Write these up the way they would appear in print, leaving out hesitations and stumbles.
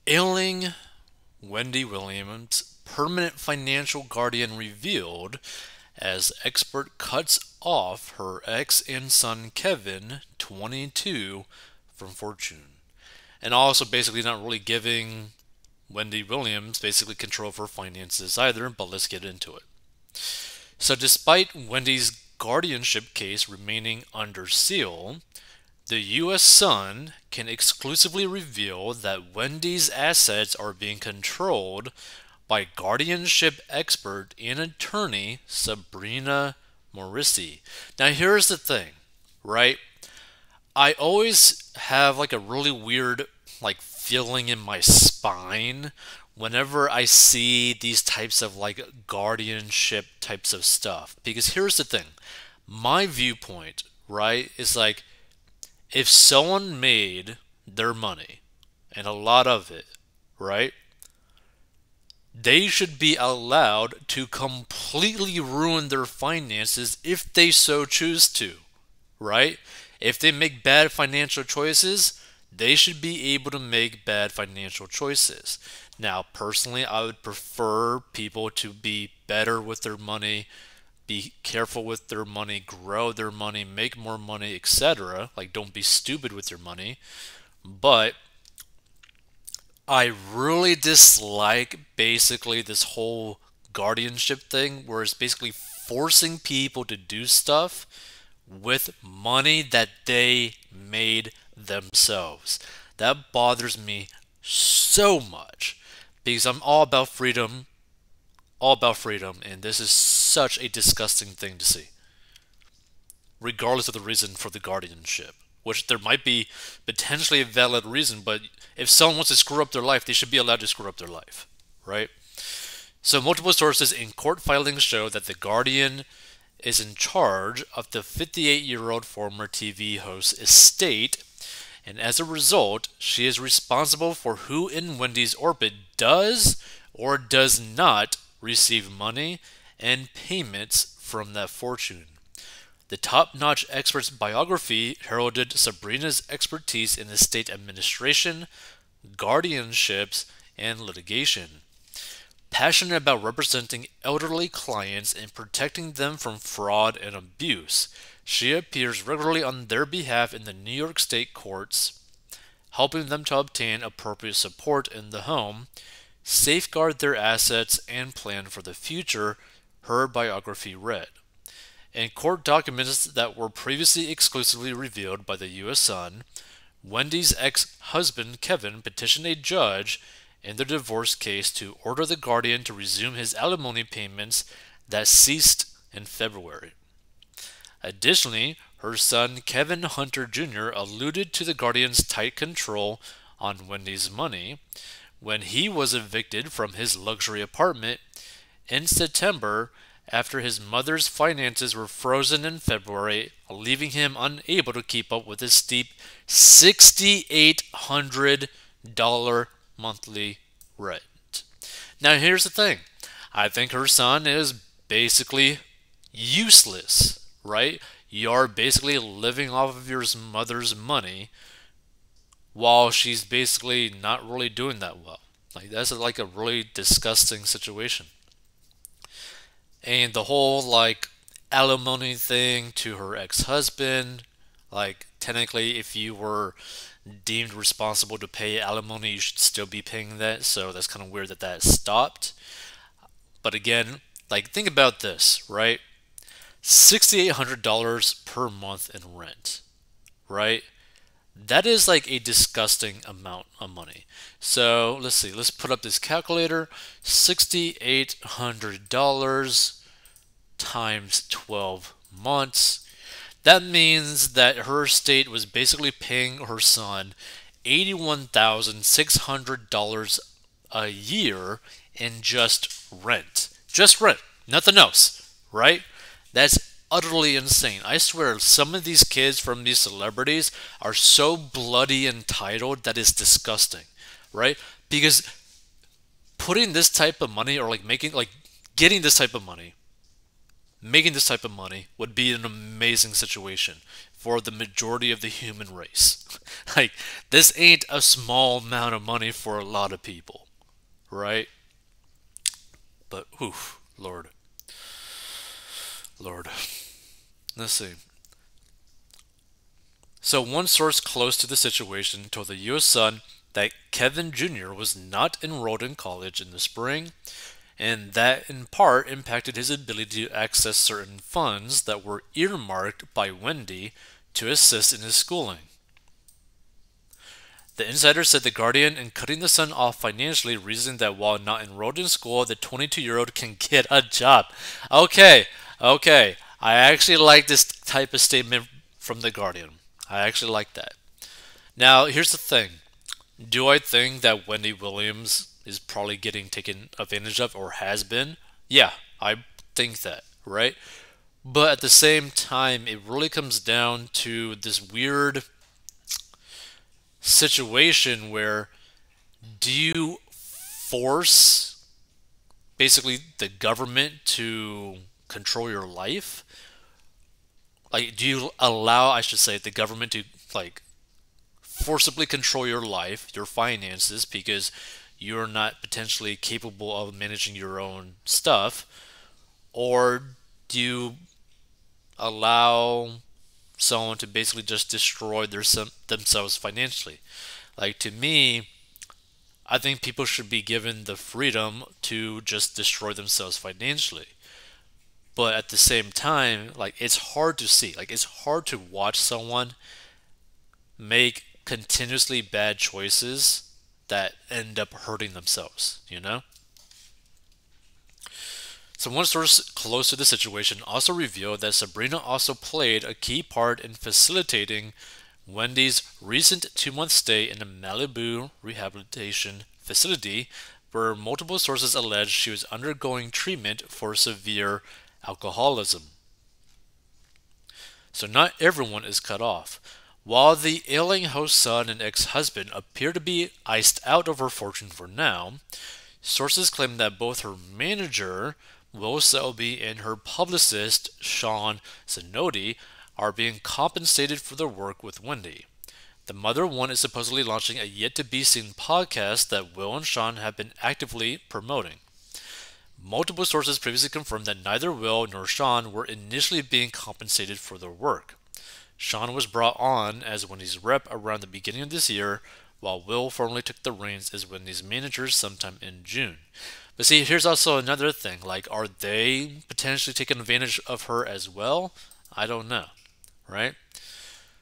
Ailing Wendy Williams, permanent financial guardian revealed as expert cuts off her ex and son Kevin, 22, from fortune. And also basically not really giving Wendy Williams basically control of her finances either, but let's get into it. So despite Wendy's guardianship case remaining under seal, the U.S. Sun can exclusively reveal that Wendy's assets are being controlled by guardianship expert and attorney Sabrina Morrissi. Now, here's the thing, right? I always have like a really weird like feeling in my spine whenever I see these types of like guardianship types of stuff. Because here's the thing, my viewpoint, right, is like if someone made their money and a lot of it, right, they should be allowed to completely ruin their finances if they so choose to, right? If they make bad financial choices, they should be able to make bad financial choices. Now, personally, I would prefer people to be better with their money, be careful with their money, grow their money, make more money, etc. Like, don't be stupid with your money. But I really dislike basically this whole guardianship thing where it's basically forcing people to do stuff with money that they made themselves. That bothers me so much because I'm all about freedom, and this is such a disgusting thing to see, regardless of the reason for the guardianship. Which there might be potentially a valid reason, but if someone wants to screw up their life, they should be allowed to screw up their life, right? So, multiple sources in court filings show that the guardian is in charge of the 58-year-old former TV host's estate, and as a result, she is responsible for who in Wendy's orbit does or does not receive money and payments from that fortune. The top-notch expert's biography heralded Sabrina's expertise in estate administration, guardianships, and litigation. Passionate about representing elderly clients and protecting them from fraud and abuse, she appears regularly on their behalf in the New York State courts, helping them to obtain appropriate support in the home, safeguard their assets, and plan for the future, her biography read. In court documents that were previously exclusively revealed by the U.S. Sun, Wendy's ex-husband Kevin petitioned a judge in the divorce case to order the guardian to resume his alimony payments that ceased in February. Additionally, her son Kevin Hunter Jr. alluded to the guardian's tight control on Wendy's money when he was evicted from his luxury apartment in September after his mother's finances were frozen in February, leaving him unable to keep up with his steep $6,800 monthly rent. Now, here's the thing, I think her son is basically useless, right? You're basically living off of your mother's money while she's basically not really doing that well. Like, that's like a really disgusting situation. And the whole like alimony thing to her ex-husband, like technically if you were deemed responsible to pay alimony, you should still be paying that. So that's kind of weird that that stopped. But again, like think about this, right? $6,800 per month in rent, right? That is like a disgusting amount of money. So let's see, let's put up this calculator. $6,800 times 12 months. That means that her estate was basically paying her son $81,600 a year in just rent. Just rent, nothing else, right? That's utterly insane. I swear, some of these kids from these celebrities are so bloody entitled that is disgusting, right? Because putting this type of money or like making, like getting this type of money making this type of money would be an amazing situation for the majority of the human race. Like, this ain't a small amount of money for a lot of people, right? But, oof, Lord, Lord. Let's see. So, one source close to the situation told the U.S. Sun that Kevin Jr. was not enrolled in college in the spring, and that in part impacted his ability to access certain funds that were earmarked by Wendy to assist in his schooling. The insider said the Guardian in cutting the son off financially, reasoning that while not enrolled in school, the 22-year-old can get a job. Okay, okay. I actually like this type of statement from the Guardian. I actually like that. Now, here's the thing. Do I think that Wendy Williams is probably getting taken advantage of or has been? Yeah, I think that, right? But at the same time, it really comes down to this weird situation where do you force basically the government to control your life? Like, do you allow, I should say, the government to, like, forcibly control your life, your finances, because you're not potentially capable of managing your own stuff? Or do you allow someone to basically just destroy themselves financially? Like, to me, I think people should be given the freedom to just destroy themselves financially. But at the same time, like, it's hard to see. Like, it's hard to watch someone make continuously bad choices that end up hurting themselves, you know? So one source close to the situation also revealed that Sabrina also played a key part in facilitating Wendy's recent 2-month stay in a Malibu rehabilitation facility where multiple sources alleged she was undergoing treatment for severe alcoholism. So not everyone is cut off. While the ailing host's son and ex-husband appear to be iced out of her fortune for now, sources claim that both her manager, Will Selby, and her publicist, Sean Zanotti, are being compensated for their work with Wendy. The Mother One is supposedly launching a yet-to-be-seen podcast that Will and Sean have been actively promoting. Multiple sources previously confirmed that neither Will nor Sean were initially being compensated for their work. Sean was brought on as Wendy's rep around the beginning of this year, while Will formally took the reins as Wendy's manager sometime in June. But see, here's also another thing. Like, are they potentially taking advantage of her as well? I don't know, right?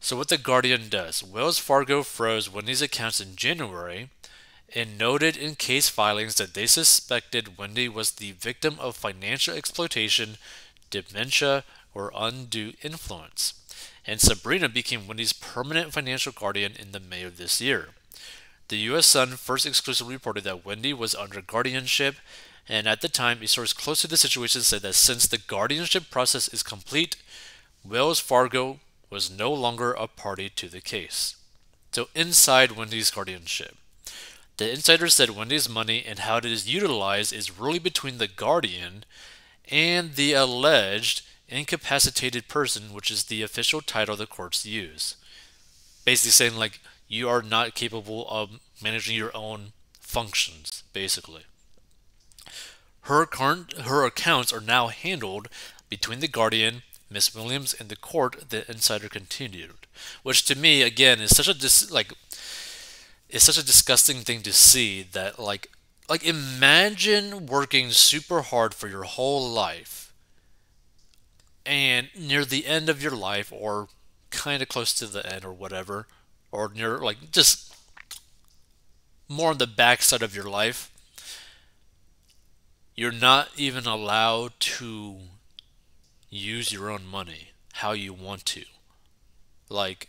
So what the Guardian does, Wells Fargo froze Wendy's accounts in January and noted in case filings that they suspected Wendy was the victim of financial exploitation, dementia, or undue influence. And Sabrina became Wendy's permanent financial guardian in the May of this year. The U.S. Sun first exclusively reported that Wendy was under guardianship, and at the time, a source close to the situation said that since the guardianship process is complete, Wells Fargo was no longer a party to the case. So inside Wendy's guardianship, the insider said Wendy's money and how it is utilized is really between the guardian and the alleged incapacitated person, which is the official title the courts use. Basically saying, like, you are not capable of managing your own functions, basically. Her accounts are now handled between the guardian, Miss Williams, and the court, the insider continued. Which to me, again, is such a it's such a disgusting thing to see that, like imagine working super hard for your whole life, and near the end of your life, or kind of close to the end, or whatever, or near, like, just more on the backside of your life, you're not even allowed to use your own money how you want to. Like,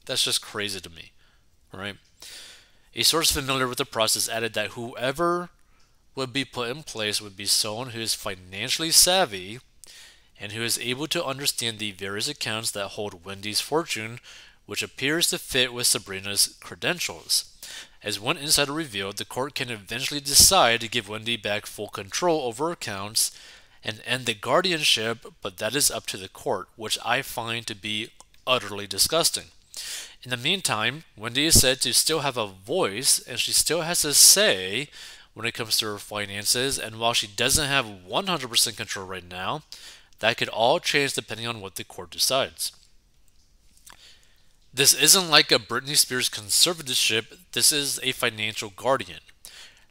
that's just crazy to me, right? A source familiar with the process added that whoever would be put in place would be someone who is financially savvy and who is able to understand the various accounts that hold Wendy's fortune, which appears to fit with Sabrina's credentials. As one insider revealed, the court can eventually decide to give Wendy back full control over accounts, and end the guardianship, but that is up to the court, which I find to be utterly disgusting. In the meantime, Wendy is said to still have a voice and she still has a say when it comes to her finances, and while she doesn't have 100% control right now, that could all change depending on what the court decides. This isn't like a Britney Spears conservatorship, this is a financial guardian.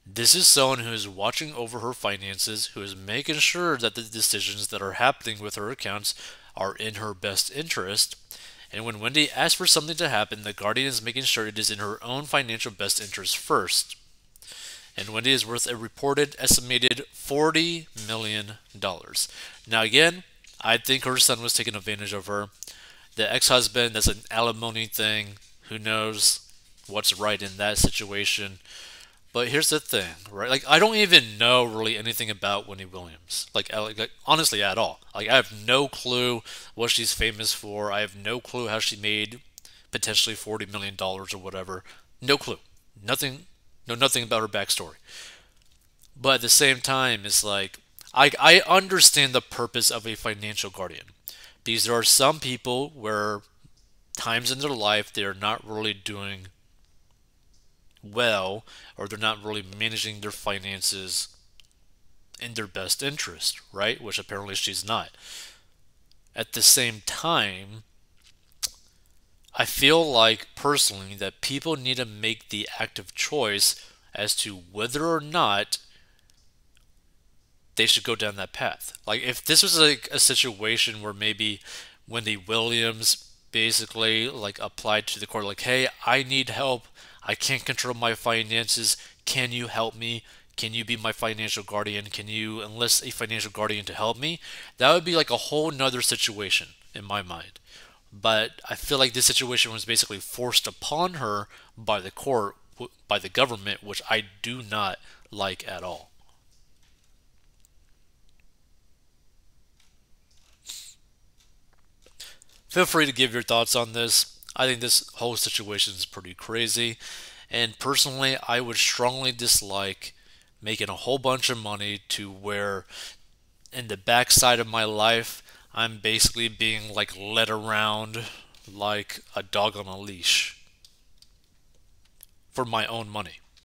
This is someone who is watching over her finances, who is making sure that the decisions that are happening with her accounts are in her best interest. And when Wendy asks for something to happen, the guardian is making sure it is in her own financial best interest first. And Wendy is worth a reported estimated $40 million. Now, again, I think her son was taking advantage of her. The ex husband, that's an alimony thing. Who knows what's right in that situation? But here's the thing, right? Like, I don't even know really anything about Wendy Williams. Like, honestly, at all. Like, I have no clue what she's famous for. I have no clue how she made potentially $40 million or whatever. No clue. Nothing. Know nothing about her backstory. But at the same time, it's like I understand the purpose of a financial guardian. Because there are some people where times in their life they're not really doing well, or they're not really managing their finances in their best interest, right? Which apparently she's not. At the same time, I feel like personally that people need to make the active choice as to whether or not they should go down that path. Like, if this was like a situation where maybe Wendy Williams basically like applied to the court, like, hey, I need help, I can't control my finances, can you help me? Can you be my financial guardian? Can you enlist a financial guardian to help me? That would be like a whole nother situation in my mind. But I feel like this situation was basically forced upon her by the court, by the government, which I do not like at all. Feel free to give your thoughts on this. I think this whole situation is pretty crazy. And personally, I would strongly dislike making a whole bunch of money to where in the backside of my life, I'm basically being like led around like a dog on a leash for my own money.